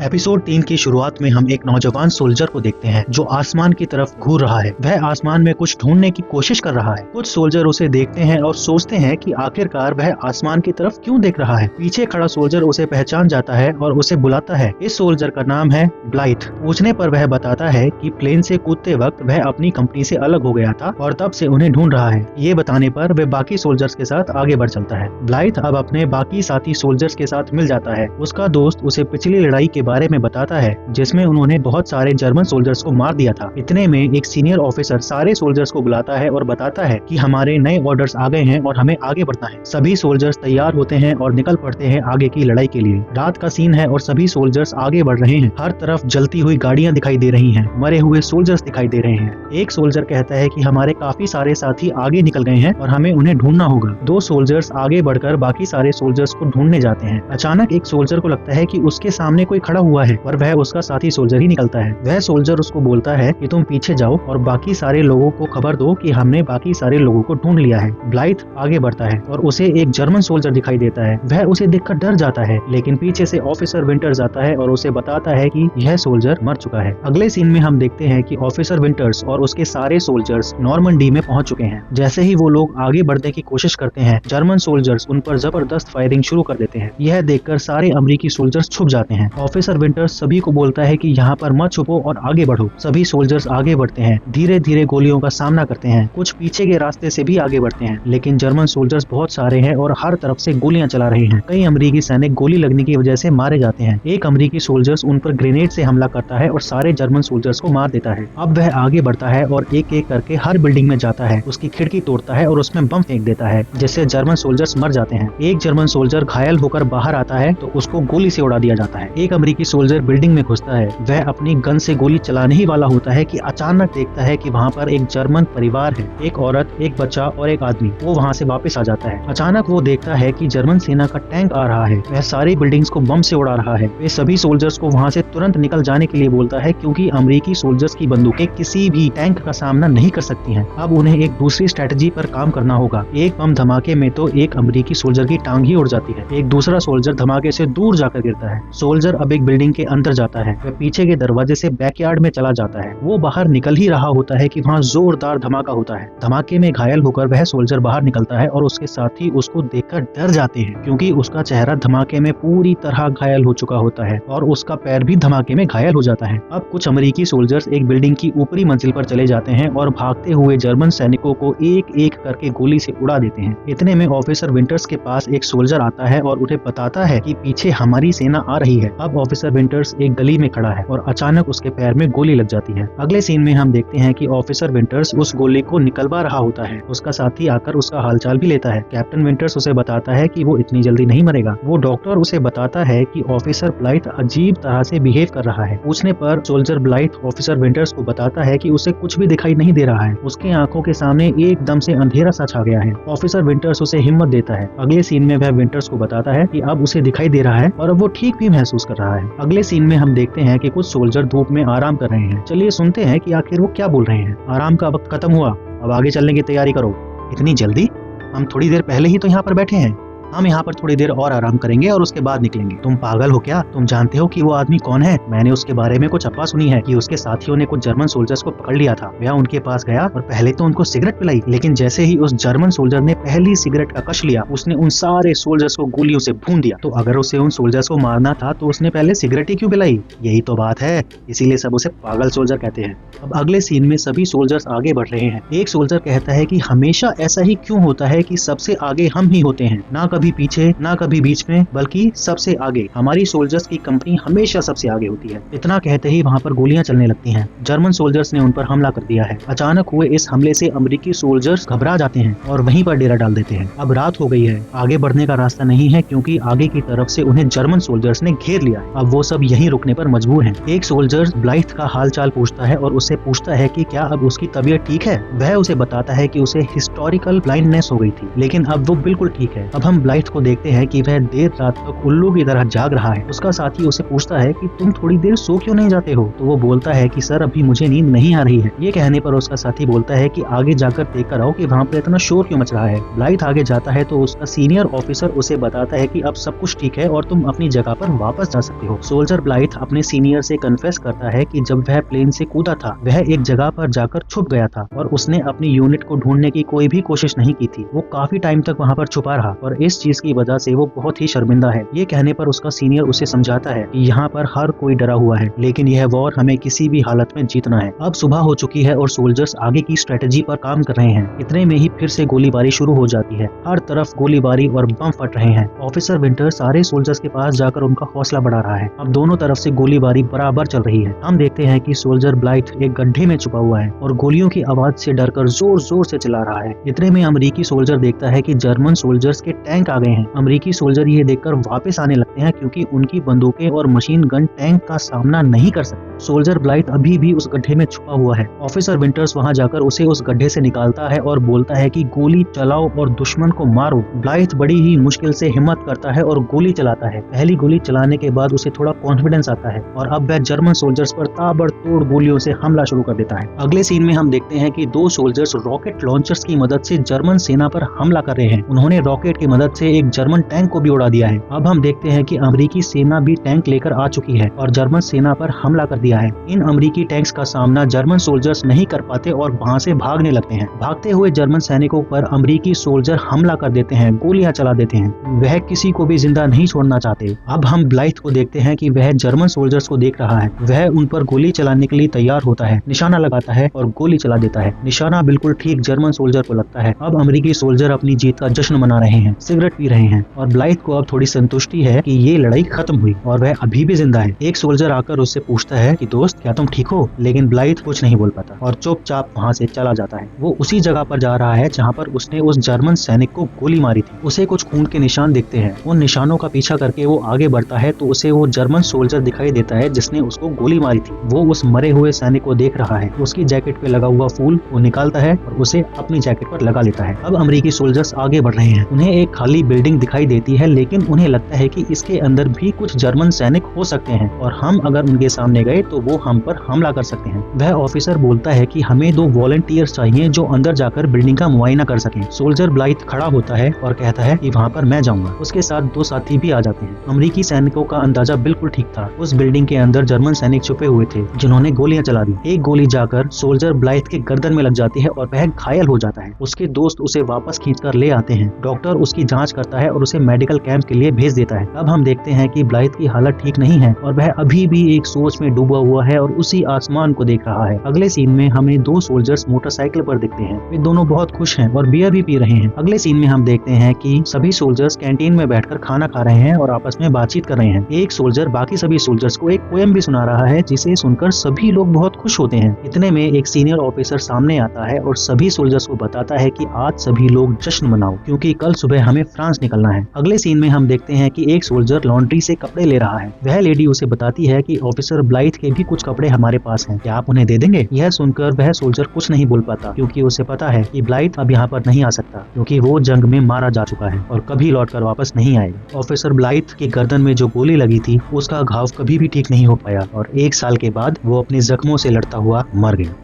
Episode 3 की शुरुआत में हम एक नौजवान सोल्जर को देखते हैं जो आसमान की तरफ घूर रहा है। वह आसमान में कुछ ढूंढने की कोशिश कर रहा है। कुछ सोल्जर उसे देखते हैं और सोचते हैं कि आखिरकार वह आसमान की तरफ क्यों देख रहा है। पीछे खड़ा सोल्जर उसे पहचान जाता है और उसे बुलाता है। इस सोल्जर का नाम है ब्लाइथ। पूछने पर वह बताता है कि प्लेन से कूदते वक्त वह अपनी कंपनी से अलग हो गया था और तब से उन्हें ढूंढ रहा है। ये बताने पर वह बाकी सोल्जर्स के साथ आगे बढ़ चलता है। ब्लाइथ अब अपने बाकी साथी सोल्जर्स के साथ मिल जाता है। उसका दोस्त उसे पिछली लड़ाई के बारे में बताता है जिसमें उन्होंने बहुत सारे जर्मन सोल्जर्स को मार दिया था। इतने में एक सीनियर ऑफिसर सारे सोल्जर्स को बुलाता है और बताता है कि हमारे नए ऑर्डर्स आ गए हैं और हमें आगे बढ़ना है। सभी सोल्जर्स तैयार होते हैं और निकल पड़ते हैं आगे की लड़ाई के लिए। रात का सीन है और सभी सोल्जर्स आगे बढ़ रहे हैं। हर तरफ जलती हुई गाड़ियां दिखाई दे रही हैं। मरे हुए सोल्जर्स दिखाई दे रहे हैं। एक सोल्जर कहता है कि हमारे काफी सारे साथी आगे निकल गए हैं और हमें उन्हें ढूंढना होगा। दो सोल्जर्स आगे बढ़कर बाकी सारे सोल्जर्स को ढूंढने जाते हैं। अचानक एक सोल्जर को लगता है कि उसके सामने कोई खड़ा हुआ है और वह उसका साथी सोल्जर ही निकलता है। वह सोल्जर उसको बोलता है कि तुम पीछे जाओ और बाकी सारे लोगों को खबर दो कि हमने बाकी सारे लोगों को ढूंढ लिया है। ब्लाइथ आगे बढ़ता है और उसे एक जर्मन सोल्जर दिखाई देता है। वह उसे देखकर डर जाता है, लेकिन पीछे से ऑफिसर विंटर्स आता है और उसे बताता है कि यह सोल्जर मर चुका है। अगले सीन में हम देखते हैं कि ऑफिसर विंटर्स और उसके सारे सोल्जर्स नॉर्मंडी में पहुंच चुके हैं। जैसे ही वो लोग आगे बढ़ने की कोशिश करते हैं, जर्मन सोल्जर्स उन पर जबरदस्त फायरिंग शुरू कर देते हैं। यह देखकर सारे अमेरिकी सोल्जर्स छुप जाते हैं। ऑफिसर विंटर्स सभी को बोलता है कि यहाँ पर मत छुपो और आगे बढ़ो। सभी सोल्जर्स आगे बढ़ते हैं, धीरे धीरे गोलियों का सामना करते हैं। कुछ पीछे के रास्ते से भी आगे बढ़ते हैं, लेकिन जर्मन सोल्जर्स बहुत सारे हैं और हर तरफ से गोलियां चला रहे हैं। कई अमेरिकी सैनिक गोली लगने की वजह से मारे जाते हैं। एक अमेरिकी सोल्जर्स उन पर ग्रेनेड से हमला करता है और सारे जर्मन सोल्जर्स को मार देता है। अब वह आगे बढ़ता है और एक एक करके हर बिल्डिंग में जाता है, उसकी खिड़की तोड़ता है और उसमें बम फेंक देता है, जिससे जर्मन सोल्जर्स मर जाते हैं। एक जर्मन सोल्जर घायल होकर बाहर आता है तो उसको गोली से उड़ा दिया जाता है। एक अमेरिकी सोल्जर बिल्डिंग में घुसता है। वह अपनी गन से गोली चलाने ही वाला होता है कि अचानक देखता है कि वहाँ पर एक जर्मन परिवार है, एक औरत, एक बच्चा और एक आदमी। वो वहाँ से वापस आ जाता है। अचानक वो देखता है कि जर्मन सेना का टैंक आ रहा है। वह सारी बिल्डिंग्स को बम से उड़ा रहा है। वे सभी सोल्जर्स को वहाँ से तुरंत निकल जाने के लिए बोलता है, क्योंकि अमेरिकी सोल्जर्स की बंदूकें किसी भी टैंक का सामना नहीं कर सकती हैं। अब उन्हें एक दूसरी स्ट्रेटजी पर काम करना होगा। एक बम धमाके में तो एक अमेरिकी सोल्जर की टांग ही उड़ जाती है। एक दूसरा सोल्जर धमाके से दूर जाकर गिरता है। सोल्जर अब एक बिल्डिंग के अंदर जाता है। वह पीछे के दरवाजे से बैकयार्ड में चला जाता है। वो बाहर निकल ही रहा होता है कि वहाँ जोरदार धमाका होता है। धमाके में घायल होकर वह सोल्जर बाहर निकलता है और उसके साथी उसको देखकर डर जाते हैं, क्योंकि उसका चेहरा धमाके में पूरी तरह घायल हो चुका होता है और उसका पैर भी धमाके में घायल हो जाता है। अब कुछ अमेरिकी सोल्जर्स एक बिल्डिंग की ऊपरी मंजिल पर चले जाते हैं और भागते हुए जर्मन सैनिकों को एक एक करके गोली से उड़ा देते हैं। इतने में ऑफिसर विंटर्स के पास एक सोल्जर आता है और उन्हें बताता है कि पीछे हमारी सेना आ रही है। अब ऑफिसर विंटर्स एक गली में खड़ा है और अचानक उसके पैर में गोली लग जाती है। अगले सीन में हम देखते हैं कि ऑफिसर विंटर्स उस गोली को निकलवा रहा होता है। उसका साथी आकर उसका हालचाल भी लेता है। कैप्टन विंटर्स उसे बताता है कि वो इतनी जल्दी नहीं मरेगा। वो डॉक्टर उसे बताता है कि ऑफिसर ब्लाइथ अजीब तरह से बिहेव कर रहा है। पूछने पर सोल्जर ब्लाइथ ऑफिसर विंटर्स को बताता है कि उसे कुछ भी दिखाई नहीं दे रहा है। उसके आंखों के सामने एकदम से अंधेरा सा छा गया है। ऑफिसर विंटर्स उसे हिम्मत देता है। अगले सीन में वह विंटर्स को बताता है कि अब उसे दिखाई दे रहा है और अब वो ठीक भी महसूस कर रहा है। अगले सीन में हम देखते हैं कि कुछ सोल्जर धूप में आराम कर रहे हैं। चलिए सुनते हैं कि आखिर वो क्या बोल रहे हैं। आराम का वक्त खत्म हुआ, अब आगे चलने की तैयारी करो। इतनी जल्दी? हम थोड़ी देर पहले ही तो यहाँ पर बैठे हैं। हम यहाँ पर थोड़ी देर और आराम करेंगे और उसके बाद निकलेंगे। तुम पागल हो क्या? तुम जानते हो कि वो आदमी कौन है? मैंने उसके बारे में कुछ अफवाह सुनी है कि उसके साथियों ने कुछ जर्मन सोल्जर्स को पकड़ लिया था। वह उनके पास गया और पहले तो उनको सिगरेट पिलाई, लेकिन जैसे ही उस जर्मन सोल्जर ने पहली सिगरेट का कश लिया, उसने उन सारे सोल्जर्स को गोलियों से भून दिया। तो अगर उसे उन सोल्जर्स को मारना था तो उसने पहले सिगरेट ही क्यों पिलाई? यही तो बात है, इसीलिए सब उसे पागल सोल्जर कहते हैं। अब अगले सीन में सभी सोल्जर्स आगे बढ़ रहे हैं। एक सोल्जर कहता है कि हमेशा ऐसा ही क्यों होता है कि सबसे आगे हम ही होते हैं, ना कभी पीछे ना कभी बीच में, बल्कि सबसे आगे। हमारी सोल्जर्स की कंपनी हमेशा सबसे आगे होती है। इतना कहते ही वहाँ पर गोलियां चलने लगती हैं। जर्मन सोल्जर्स ने उन पर हमला कर दिया है। अचानक हुए इस हमले से अमेरिकी सोल्जर्स घबरा जाते हैं और वहीं पर डेरा डाल देते हैं। अब रात हो गई है, आगे बढ़ने का रास्ता नहीं है, क्योंकि आगे की तरफ से उन्हें जर्मन सोल्जर्स ने घेर लिया है। अब वो सब यहीं रुकने पर मजबूर हैं। एक सोल्जर ब्लाइथ का हाल चाल पूछता है और उससे पूछता है कि क्या अब उसकी तबीयत ठीक है। वह उसे बताता है कि उसे हिस्टोरिकल ब्लाइंडनेस हो गई थी, लेकिन अब वो बिल्कुल ठीक है। अब हम ब्लाइथ को देखते हैं कि वह देर रात तक उल्लू की तरह जाग रहा है। उसका साथी उसे पूछता है कि तुम थोड़ी देर सो क्यों नहीं जाते हो? तो वो बोलता है कि सर अभी मुझे नींद नहीं आ रही है। ये कहने पर उसका साथी बोलता है कि आगे जाकर देख कर आओ कि वहाँ पे इतना शोर क्यों मच रहा है। ब्लाइथ आगे जाता है तो उसका सीनियर ऑफिसर उसे बताता है कि अब सब कुछ ठीक है और तुम अपनी जगह पर वापस जा सकते हो। सोल्जर ब्लाइथ अपने सीनियर से कन्फेस करता है कि जब वह प्लेन से कूदा था वह एक जगह पर जाकर छुप गया था और उसने अपनी यूनिट को ढूंढने की कोई भी कोशिश नहीं की थी। वो काफी टाइम तक वहाँ पर छुपा रहा और इस चीज की वजह से वो बहुत ही शर्मिंदा है। ये कहने पर उसका सीनियर उसे समझाता है कि यहाँ पर हर कोई डरा हुआ है, लेकिन यह वॉर हमें किसी भी हालत में जीतना है। अब सुबह हो चुकी है और सोल्जर्स आगे की स्ट्रेटेजी पर काम कर रहे हैं। इतने में ही फिर से गोलीबारी शुरू हो जाती है। हर तरफ गोलीबारी और बम फट रहे हैं। ऑफिसर विंटर सारे सोल्जर्स के पास जाकर उनका हौसला बढ़ा रहा है। अब दोनों तरफ से गोलीबारी बराबर चल रही है। हम देखते हैं कि सोल्जर ब्लाइथ एक गड्ढे में छुपा हुआ है और गोलियों की आवाज से डरकर जोर जोर से चिल्ला रहा है। इतने में अमेरिकी सोल्जर देखता है कि जर्मन सोल्जर्स के टैंक आ गए हैं। अमेरिकी सोल्जर ये देखकर वापस आने लगते हैं क्योंकि उनकी बंदूकें और मशीन गन टैंक का सामना नहीं कर सकते। सोल्जर ब्लाइथ अभी भी उस गड्ढे में छुपा हुआ है। ऑफिसर विंटर्स वहां जाकर उसे उस गड्ढे से निकालता है और बोलता है कि गोली चलाओ और दुश्मन को मारो। ब्लाइथ बड़ी ही मुश्किल से हिम्मत करता है और गोली चलाता है। पहली गोली चलाने के बाद उसे थोड़ा कॉन्फिडेंस आता है और अब वह जर्मन सोल्जर्स पर ताबड़तोड़ गोलियों से हमला शुरू कर देता है। अगले सीन में हम देखते हैं कि दो सोल्जर्स रॉकेट लॉन्चर्स की मदद से जर्मन सेना पर हमला कर रहे हैं। उन्होंने रॉकेट की मदद से एक जर्मन टैंक को भी उड़ा दिया है। अब हम देखते हैं कि अमेरिकी सेना भी टैंक लेकर आ चुकी है और जर्मन सेना पर हमला कर दिया है। इन अमेरिकी टैंक्स का सामना जर्मन सोल्जर्स नहीं कर पाते और वहां से भागने लगते हैं। भागते हुए जर्मन सैनिकों पर अमेरिकी सोल्जर हमला कर देते हैं, गोलियां चला देते हैं। वह किसी को भी जिंदा नहीं छोड़ना चाहते। अब हम ब्लाइथ को देखते हैं कि वह जर्मन सोल्जर्स को देख रहा है। वह उन पर गोली चलाने के लिए तैयार होता है, निशाना लगाता है और गोली चला देता है। निशाना बिल्कुल ठीक जर्मन सोल्जर को लगता है। अब अमेरिकी सोल्जर अपनी जीत का जश्न मना रहे हैं, सिगरेट पी रहे हैं और ब्लाइथ को अब थोड़ी संतुष्टि है कि ये लड़ाई खत्म हुई और वह अभी भी जिंदा है। एक सोल्जर आकर उससे पूछता है कि दोस्त क्या तुम ठीक हो? लेकिन ब्लाइथ कुछ नहीं बोल पाता और चुपचाप वहाँ से चला जाता है। वो उसी जगह पर जा रहा है जहाँ पर उसने उस जर्मन सैनिक को गोली मारी थी। उसे कुछ खून के निशान दिखते हैं। उन निशानों का पीछा करके वो आगे बढ़ता है तो उसे वो जर्मन सोल्जर दिखाई देता है जिसने उसको गोली मारी थी। वो उस मरे हुए सैनिक को देख रहा है। उसकी जैकेट पे लगा हुआ फूल वो निकालता है और उसे अपनी जैकेट पर लगा लेता है। अब अमेरिकी सोल्जर्स आगे बढ़ रहे हैं। उन्हें एक खाली बिल्डिंग दिखाई देती है, लेकिन उन्हें लगता है कि इसके अंदर भी कुछ जर्मन सैनिक हो सकते हैं और हम अगर उनके सामने गए तो वो हम पर हमला कर सकते हैं। वह ऑफिसर बोलता है कि हमें 2 वॉलंटियर्स चाहिए जो अंदर जाकर बिल्डिंग का मुआयना कर सकें। सोल्जर ब्लाइथ खड़ा होता है और कहता है कि वहाँ पर मैं जाऊंगा। उसके साथ 2 साथी भी आ जाते हैं। अमेरिकी सैनिकों का अंदाजा बिल्कुल ठीक था। उस बिल्डिंग के अंदर जर्मन सैनिक छुपे हुए थे जिन्होंने गोलियां चला दी। एक गोली जाकर सोल्जर ब्लाइथ के गर्दन में लग जाती है और वह घायल हो जाता है। उसके दोस्त उसे वापस खींचकर ले आते हैं। डॉक्टर उसकी जांच करता है और उसे मेडिकल कैंप के लिए भेज देता है। अब हम देखते हैं कि ब्लाइथ की हालत ठीक नहीं है और वह अभी भी एक सोच में डूबा हुआ है और उसी आसमान को देख रहा है। अगले सीन में हमें 2 सोल्जर्स मोटरसाइकिल पर दिखते हैं। वे दोनों बहुत खुश हैं और बियर भी पी रहे हैं। अगले सीन में हम देखते हैं कि सभी सोल्जर्स कैंटीन में बैठकर खाना खा रहे हैं और आपस में बातचीत कर रहे हैं। एक सोल्जर बाकी सभी सोल्जर्स को एक पोएम भी सुना रहा है जिसे सुनकर सभी लोग बहुत खुश होते हैं। इतने में एक सीनियर ऑफिसर सामने आता है और सभी सोल्जर्स को बताता है कि आज सभी लोग जश्न मनाओ क्योंकि कल सुबह हमें फ्रांस निकलना है। अगले सीन में हम देखते हैं कि एक सोल्जर लॉन्ड्री से कपड़े ले रहा है। वह लेडी उसे बताती है कि ऑफिसर ब्लाइथ के भी कुछ कपड़े हमारे पास हैं, क्या आप उन्हें दे देंगे? यह सुनकर वह सोल्जर कुछ नहीं बोल पाता क्योंकि उसे पता है कि ब्लाइथ अब यहाँ पर नहीं आ सकता क्योंकि वो जंग में मारा जा चुका है और कभी लौटकर वापस नहीं आएगा। ऑफिसर ब्लाइथ की गर्दन में जो गोली लगी थी उसका घाव कभी भी ठीक नहीं हो पाया और 1 साल के बाद वो अपने जख्मों से लड़ता हुआ मर गया।